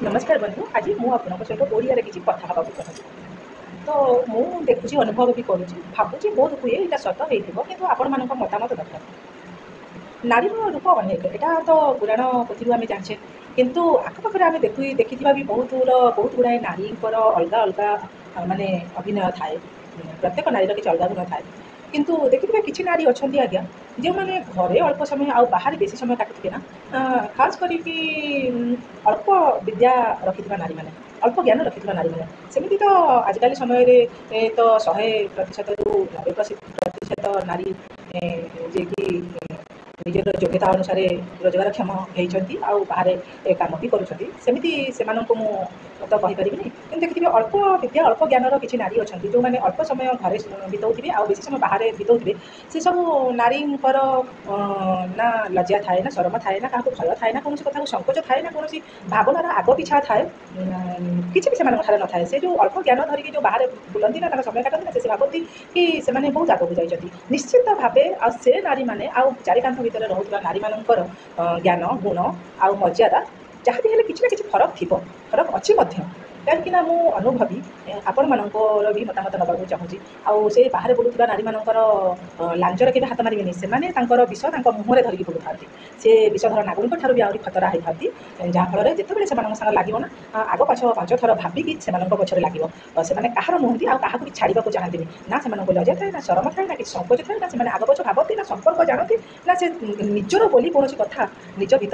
नमस्कार बंधु। आज मु आपन सहित ओडिया किसी कथा हाँ चाहूँगी। तो मु देखुची अनुभव भी करुँची भावुँ बहुत हुए यहाँ सत हो कि आपण मान मतामत दरकार। नारी रूप अनेक यहाँ तो पुराण पुथी आम जाचे किंतु आखपाखे आम देखी भी बहुत गुड़ाए नारी अलग अलग माने अभिनय थाए। प्रत्येक नारी किसी अलग गुण थाए किंतु देखिए किसी नारी अच्छा आज्ञा जो मैंने घरे अल्प समय आ बाहर बेसी समय काटुथे ना खास करी अल्प विद्या रखि नारी मैंने अल्प ज्ञान रखि नारी मैंने सेमती तो आजिकल समय तो 100% रु 90% नारी जे कि निजर योग्यता अनुसार रोजगार क्षम होती बाहर कम भी करमती से तो कहीपरि देखिए अल्प विद्या अल्प ज्ञानर किसी नारी अच्छा जो मैंने अल्प समय घरे बिताऊे आ बेसी समय बाहर बिताऊे से सब नारी ना लज्जा थाए ना शरम थाए ना क्या भय थाए ना कौन कथा संकोच थाए ना कौन भावनार आग पिछा थाए किसी भी से न थाए से जो अल्प ज्ञान धरिकी जो बाहर बुलती ना समय काटती से भावती कि से बहुत आगक जाइए निश्चित भाव से नारी मैंने चारिकांत भितर रोकता नारी मानकर ज्ञान गुण आ मर्यादा जहाँ भी किसी ना किसी फरक थी फरक अच्छी कहीं मु अनुभवी आपण मानकर भी मतामत नवाक चाहूँगी आउ से बाहर बुलूवा नारी मानकर लांचर के हाथ मारे से विष मुहर धरिकी बुलू था से विषधर नागरिक ठार भी आहरी खतरा होता जहाँफल जिते से लगे ना आग पाछ 5 थर भाविकी से पछरे लगे से कहार नुहति आ क्या भी छाड़ा चाहती ना से लज्जा थाए ना शरम थाए ना कि संकोच थाए ना से आग पछ भावती ना संपर्क जानती ना से निजर बोली कौन कथा निज भीतर